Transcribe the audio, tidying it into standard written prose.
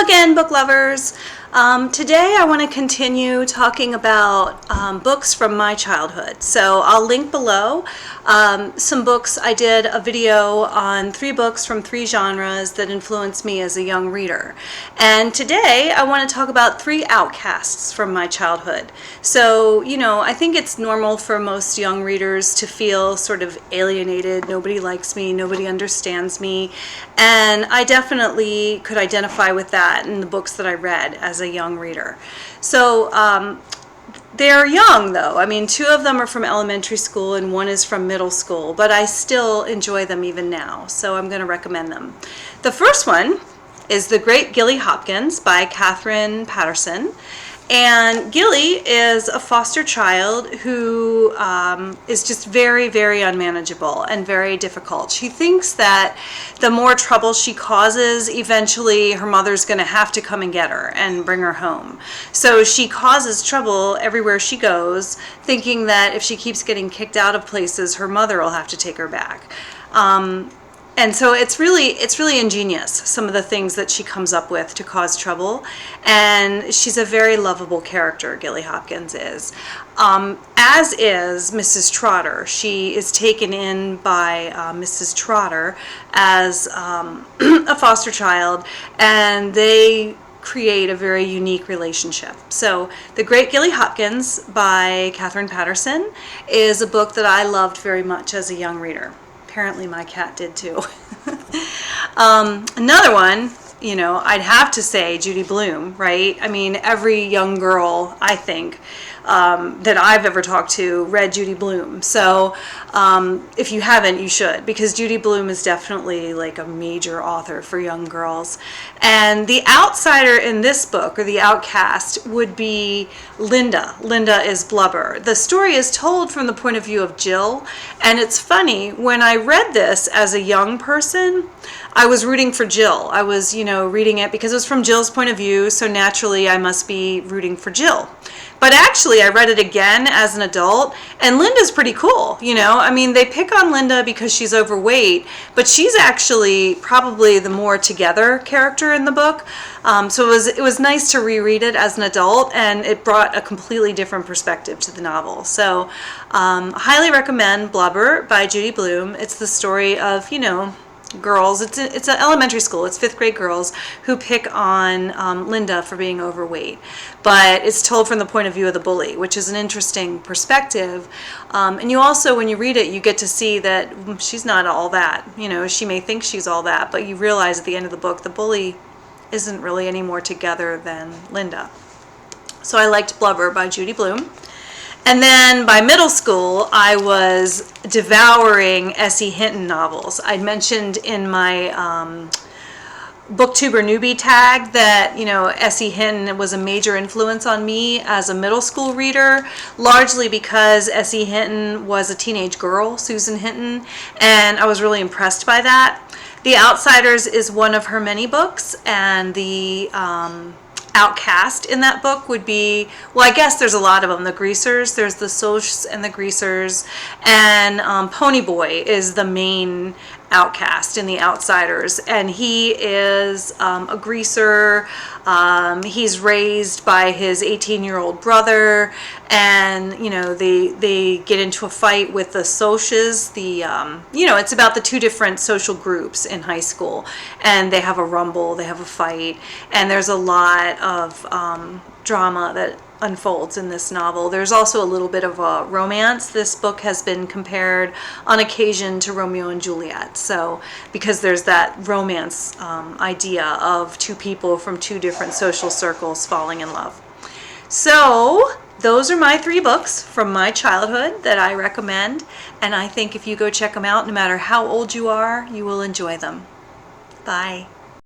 again, book lovers. Today I want to continue talking about books from my childhood. So I'll link below some books. I did a video on 3 books from 3 genres that influenced me as a young reader. And today I want to talk about 3 outcasts from my childhood. So, you know, I think it's normal for most young readers to feel sort of alienated. Nobody likes me, nobody understands me. And I definitely could identify with that in the books that I read as a young reader. So they're young though. I mean, 2 of them are from elementary school and 1 is from middle school, but I still enjoy them even now, so I'm going to recommend them. The first one is The Great Gilly Hopkins by Katherine Paterson. And Gilly is a foster child who is just very, very unmanageable and very difficult. She thinks that the more trouble she causes, eventually her mother's going to have to come and get her and bring her home. So she causes trouble everywhere she goes, thinking that if she keeps getting kicked out of places, her mother will have to take her back. And so it's really ingenious, some of the things that she comes up with to cause trouble. And she's a very lovable character, Gilly Hopkins is. As is Mrs. Trotter. She is taken in by Mrs. Trotter as a foster child, and they create a very unique relationship. So The Great Gilly Hopkins by Katherine Paterson is a book that I loved very much as a young reader. Apparently my cat did too. Another one, you know, I'd have to say Judy Blume, right? I mean, every young girl, I think, that I've ever talked to read Judy Blume. So if you haven't, you should, because Judy Blume is definitely like a major author for young girls. And the outsider in this book, or the outcast, would be Linda. Linda is Blubber. The story is told from the point of view of Jill, and it's funny, when I read this as a young person, I was rooting for Jill. I was, you know, reading it because it was from Jill's point of view, so naturally I must be rooting for Jill. But actually, I read it again as an adult, and Linda's pretty cool, you know? I mean, they pick on Linda because she's overweight, but she's actually probably the more together character in the book. So it was nice to reread it as an adult, and it brought a completely different perspective to the novel. So highly recommend Blubber by Judy Blume. It's the story of, you know, girls. It's an elementary school. It's 5th grade girls who pick on Linda for being overweight. But it's told from the point of view of the bully, which is an interesting perspective. And you also, when you read it, you get to see that she's not all that. You know, she may think she's all that, but you realize at the end of the book, the bully isn't really any more together than Linda. So I liked Blubber by Judy Blume. And then by middle school, I was devouring S.E. Hinton novels. I mentioned in my booktuber newbie tag that, you know, S.E. Hinton was a major influence on me as a middle school reader, largely because S.E. Hinton was a teenage girl, Susan Hinton, and I was really impressed by that. The Outsiders is one of her many books, and the outcast in that book would be, well, I guess there's a lot of them. The Greasers, there's the Socs and the Greasers, and Ponyboy is the main outcast in the Outsiders, and he is a greaser. He's raised by his 18-year-old brother, and you know, they get into a fight with the Socs. You know, it's about the 2 different social groups in high school, and they have a rumble, they have a fight, and there's a lot of drama that unfolds in this novel. There's also a little bit of a romance. This book has been compared on occasion to Romeo and Juliet, so because there's that romance idea of 2 people from 2 different social circles falling in love. So those are my 3 books from my childhood that I recommend, and I think if you go check them out, no matter how old you are, you will enjoy them. Bye.